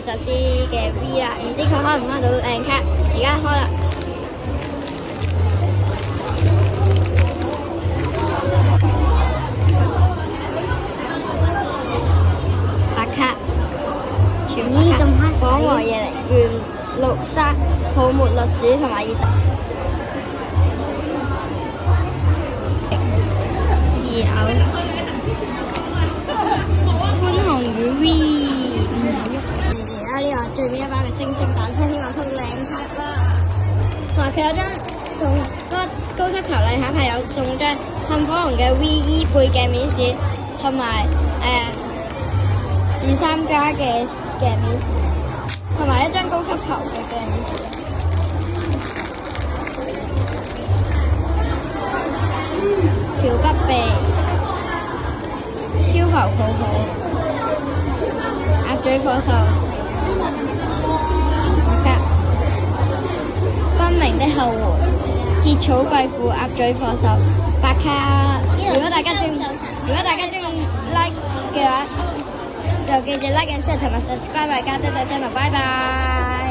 澤斯嘅 V 啦，唔知佢開唔開到靚卡，而家開啦。白卡，全白卡，廣和夜靈、原綠沙、泡沫綠鼠同埋熱帶。二偶，寬紅與 V。而家呢個最尾一包嘅星星蛋青天馬通靚卡啦，同埋佢有張送嗰個高級球禮盒係有送張噴火龍嘅 VE 背鏡面紙，同埋23+嘅鏡面紙，同埋一張高級球嘅鏡面紙。潮北鼻、漂浮泡泡、鴨嘴火獸、分明的後援、結草貴婦、鴨嘴火獸、白卡。如果大家中意 like 嘅話，就記住 like and share 同埋 subscribe 大家，多謝真係，拜拜。